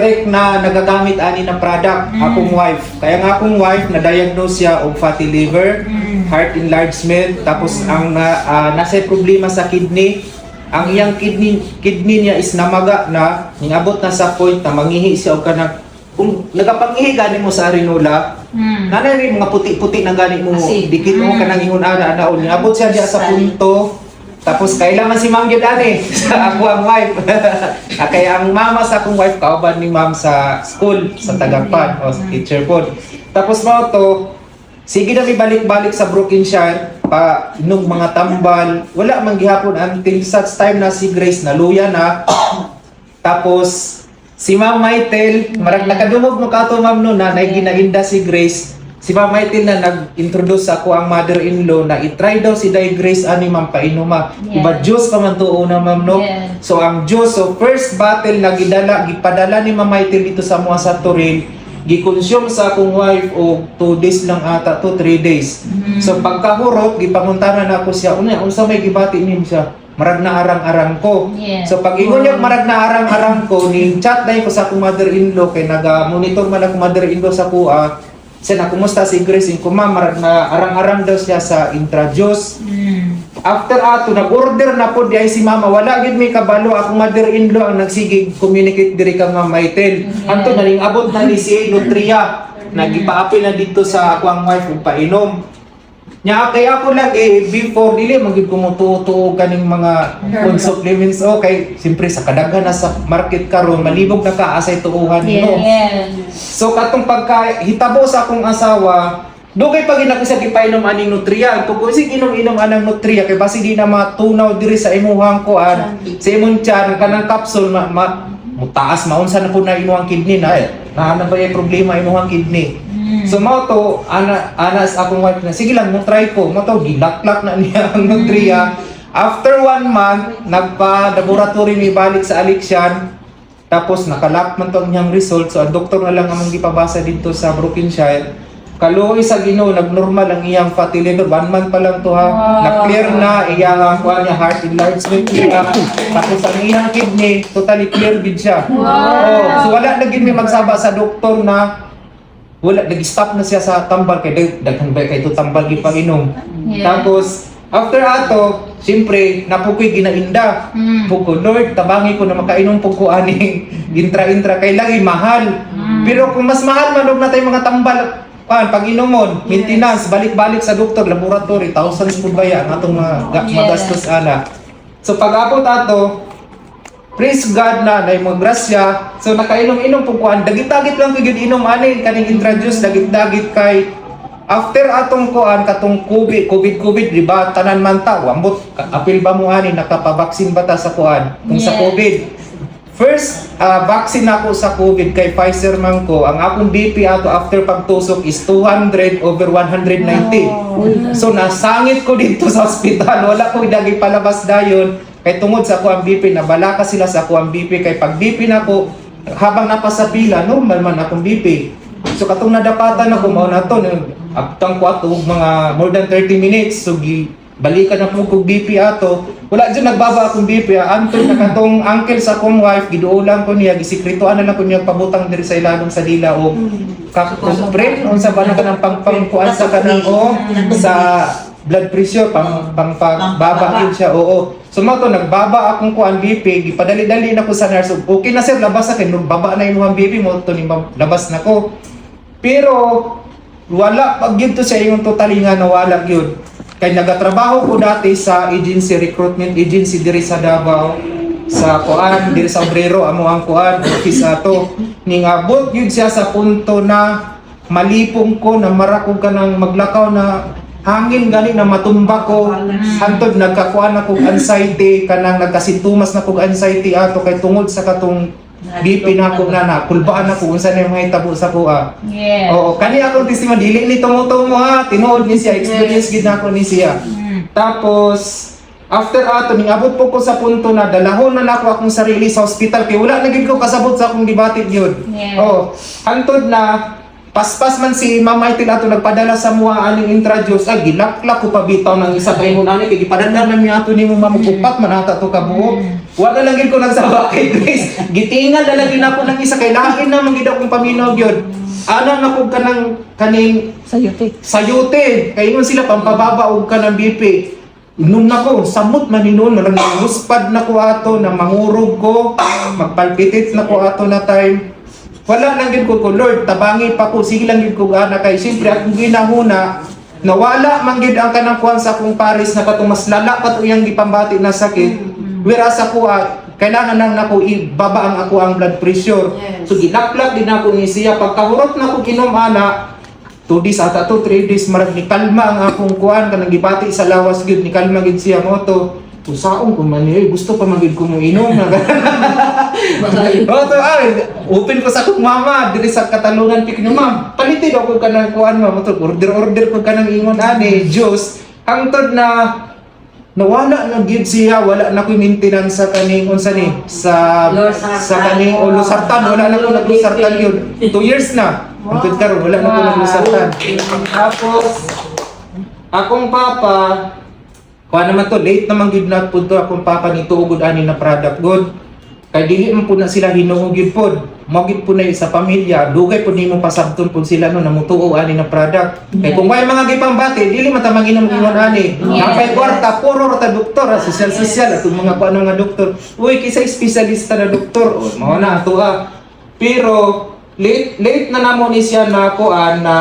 direct na nagagamit ani ng product akong wife. Kaya nga akong wife na-diagnose siya og fatty liver, heart enlargement, tapos ang nasa problema sa kidney. Ang iyang kidney niya is namaga na, ningabot na sa point na mangihi siya og kanang kung nagapangihi gani mo sa arinula, nanay mga puti-puti na gani mo, dikit mo kanang ingon ana ningabot siya diya sa punto. Tapos kailangan si Ma'am gyud ani sa ako ang wife. Kaya ang mama sa akong wife kauban ni Ma'am sa school sa Tagapan o teacher pod. Tapos mao to, sige na mi balik-balik sa Brokenshire pa inom mga tambal. Wala man gihapon until such time na si Grace naluya na. Tapos si Ma'am Maitel, marag nakadungog mo ka to Ma'am no na ginainda si Grace. Si Ma'am Maitel na nag-introduce ako ang mother-in-law na i-try daw si Day Grace ani Ma'am painuma. Iba juice pa man to una Ma'am no. So ang juice, so first bottle na gipadala ni Ma'am Maitel dito sa mga sa Toril, gi-consume sa akong wife og 2 days lang ata to 3 days. So pagkahurot gipanguntanan ako siya unsa may gibati nim siya. Marag na arang-arang ko. So pag ingon niya marag na arang-arang ko, ni chat dai ko sa akong mother-in-law kay naga-monitor man akong mother-in-law sa kuha. Siya na, kumusta si Grace? Yung marag na arang-arang daw siya sa intrajuice. After ato, nag-order na po diay si Mama. Wala gid may kabalo. Akong mother-in-law ang nagsigig communicate diri kang Ma'am Maitel. Anto na ning abot na ni si Nutria. Nagipa-apil na dito sa ako ang wife ug painom. Nya kaya ako lang before dili magid kumutuo kaning mga food supplements kay siyempre sa kadaghan na sa market karon malibog na ka asay tuuhan no. So katong pagkahitabo sa akong asawa dugay pag ginakisa gipainom aning Nutria kung sig inom-inom anang Nutria kay basi di na matunaw diri sa imuhang kuan sa imong tiyan kanang capsule mutaas maunsa na po na imuhang kidney na na ba yung problema imuhang kidney. So mao to ana sa akong wife na sige lang mo try ko mo to gilaklak na niya ang Nutria. After 1 month nagpa-laboratory mi balik sa Alexian tapos nakalap man to ang iyang result. So ang doktor na lang among gipabasa dito sa Brokenshire. Kaluoy sa Ginoo nagnormal ang iyang fatty liver 1 month pa lang to ha. Na-clear na iyang kuan niya heart enlargement niya. Tapos ang iyang kidney totally clear gid siya. So wala na gid mi magsaba sa doktor na wala nag-stop na siya sa tambal kay daghan ba kay to tambal gi panginom. Tapos after ato siyempre napukoy ginainda. Puko Lord tabangi ko na makainom pug ko ani intra kay lagi mahal. Pero kung mas mahal man og natay mga tambal pag-inomon, maintenance, balik-balik sa doktor, laboratory, thousands pud baya ang atong magastos ana. So pag-abot ato praise God na mga grasya. So nakainom-inom po kuan. Dagit-dagit lang gyud inom ani kaning introduce dagit-dagit kay after atong kuan katong COVID di ba tanan man ta ambot apil ba mo ani nakapabaksin ba ta sa kuan kung sa COVID. First vaccine ako sa COVID kay Pfizer man ko. Ang akong BP ato after pagtusok is 200/190. So nasangit ko dito sa ospital. Wala ko dagi palabas dayon. Kay tungod sa ako ang BP, nabala ka sila sa ako ang BP. Kay pag BP na ko, habang napasa pila, normal man akong BP. So katong nadapatan ako, mao na to, abtang ko ato, mga more than 30 minutes. So balikan na po kong BP ato. Wala dyan nagbaba akong BP. Anton na katong uncle sa akong wife, giduulang ko niya, gisikrituan na lang ko niya pabutang diri sa ilalong sa dila o kakupren, o sa ba na ka ng pangkuan sa kanang sa blood pressure, pagbaba yun siya, So mato nagbaba akong kuan BP, gipadali-dali na ko sa nurse. Okay na sir, labas na kay baba na imong BP mo to ni labas na ko. Pero wala pag gyud to sa imong totally nga nawala gyud. Kay nagatrabaho ko dati sa agency recruitment agency diri sa Davao sa kuan diri sa Obrero amo ang kuan office ato. Ningabot gyud siya sa punto na malipong ko na marakog ka nang maglakaw na hangin gani na matumba ko hantod nagkakuan ako anxiety kanang nagkasintomas na kog anxiety ato kay tungod sa katong BP na ako na kulbaan ako unsa na mga hitabo sa kuha. Oo kani akong testimony dili ni tumutumo ha tinuod ni siya experience gid nako ni siya. Tapos after ato ningabot po ko sa punto na dalahon na nako akong sarili sa ospital kay wala na gid ko kasabot sa akong gibatid gyud. Hantod na paspas man si Mama Itil ato nagpadala sa mga aning introduce, ay gilaklak ko pabitaw ng isa kay mo nani kay gipadala na mi ato nimo mamukupat man ata to kabuo. Wala lang gid ko nagsaba kay Grace. Gitingal na lang gid ako ng isa kay lain na man gid akong paminaw gyud. Ana na pud kanang kaning sayute. Kay ingon sila pampababa og kanang BP. Nung nako, samot maninon, malang nanguspad na ko ato, na mangurog ko, magpalpitit na ko ato na time. Wala lang gid ko Lord, tabangi pa ko, sige lang gid ko ana kay siyempre akong ginahuna, nawala man gid ang kanang kuan sa akong pares na katong mas lala pa to iyang gipambati na sakit. Whereas ako kailangan nang nako ibaba ang ako ang blood pressure. Yes. So ginaklak din ako ni siya pagkahurot na ko ginom ana 2 days ata to 3 days marag ni kalma ang akong kuan kanang gibati sa lawas gyud ni kalma gid siya mo to. Usaon ko man gusto pa magid ko mo inom na. To open ko sa akong mama diri sa Katalungan pik ni ma'am. Palitin ako kanang kuan mo to order ko kanang ingon ani juice hangtod na nawala na gid siya wala na ko maintenance sa kaning unsa ni sa kaning losartan wala na ko naglosartan yun 2 years na hangtod karon wala na ko naglosartan. Tapos akong papa kuha naman to, late naman gid na po to akong papa ni tuugod ani na product good. Kay dili man po na sila hinuog gid pod. Mogit po na sa pamilya, dugay po nimo pasabton po sila no namutuo ani na product. Kay kung may mga gipambati, dili man ta manginom ingon ani. Ang kay kwarta puro ta doktor, social atong mga kuano nga doktor. Uy, kisa espesyalista na doktor, mao na ato Pero late na namo ni siya na kuan na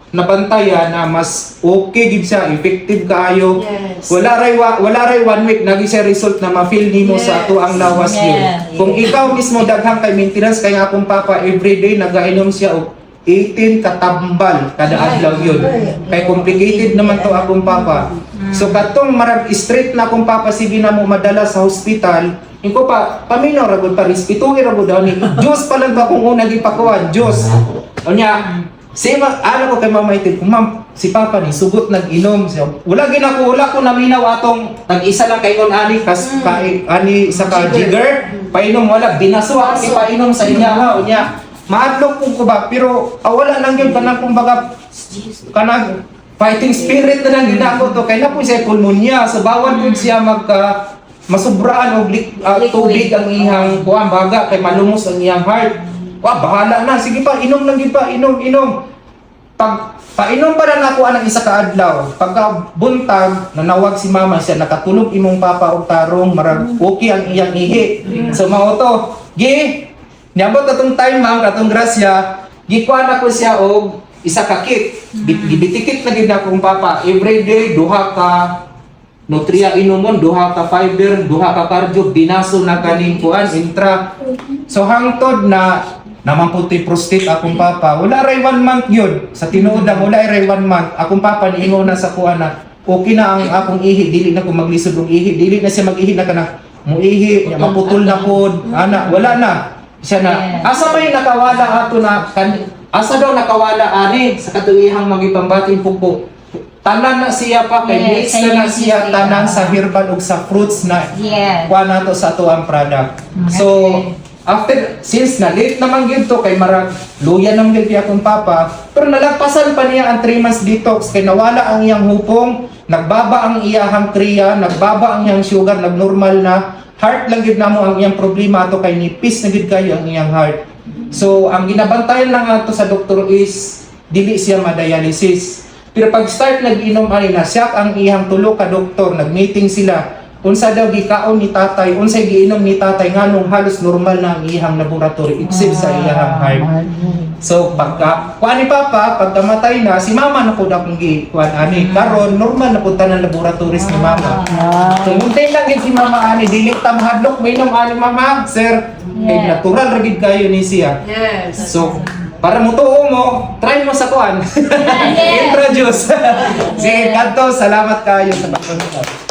nabantayan na mas okay gid siya, effective kaayo. Yes. Wala ray 1 week nagi siya result na ma-feel nimo sa ato ang lawas yun. Kung ikaw mismo daghang kay maintenance kay akong papa everyday nagainom siya og 18 katambal kada adlaw yun. Kay complicated naman to akong papa. So katong marag straight na akong papa sige na mo madala sa hospital. Inko pa paminaw ra gud pa respetuhi ra gud daw ni. Diyos pa lang ba kung una gipakuan, Diyos. Unya ano ko kay Mama Itil, ma'am, si Papa ni sugot nag-inom siya. Wala ko naminaw atong tag-isa lang kay on ani ani sa ka jigger, painom wala binaso ako ipainom sa inya ha unya. Maadlok ko ba pero wala lang gyud kanang kumbaga kanang fighting spirit na lang gid ako to kay na po siya pulmonya so bawal pud siya masubraan og tubig ang iyang kuan baga kay malumos ang iyang heart. Bahala na. Sige pa, inom lang yun pa. Inom. Painom pa na ako ang isa ka adlaw. Pagka buntag, nanawag si mama siya, nakatulog imong papa og tarong, marag okay ang iyang ihi. So mao to. Niabot katong time ma'am, katong grasya, gikuan ako siya og isa ka kit. Gibitikit na gid akong papa. Every day, duha ka nutria inumon, duha ka fiber, duha ka cardio, binaso na kaning kuan, intra. So hangtod na naman puti prostate akong papa. Wala ray 1 month yun. Sa tinuod lang, wala ray 1 month. Akong papa niingon na sa kuan na okay na ang akong ihi, dili na ko maglisod og ihi, dili na siya mag-ihi na kana muihi, maputol na pod. Ana, wala na. Siya na. Asa may nakawala ato na asa daw nakawala ani sa katuihang magipambating pupo. Tanan na siya pa kay mix na siya tanan sa herbal ug sa fruits na kuha nato sa ato ang product. So since na late naman gyud to kay marag luya nang gyud akong papa pero nalagpasan pa niya ang 3 months detox kay nawala ang iyang hupong, nagbaba ang iyang kriya, nagbaba ang iyang sugar, nagnormal na. Heart lang gyud namo ang iyang problema ato kay nipis na gyud kayo ang iyang heart. So ang ginabantayan lang ato sa doktor is dili siya ma-dialysis. Pero pag start nag-inom ani na siya ang iyang tulo ka doktor, nag-meeting sila. Unsa daw gikaon ni tatay, unsay giinom ni tatay nganong halos normal na ang iyang laboratory except sa iyang heart. So pagka kuan ni papa pagkamatay na si mama na pud akong gikuan ani karon normal na pud tanan laboratories ni mama. So muntay lang gid si mama ani dili ta mahadlok mainom ani mama sir. Kay natural ra gid kayo ni siya. Yes. So para mo tuo mo, try mo sa kuan. Introduce. Sige, kanto, salamat kayo sa pagpunta.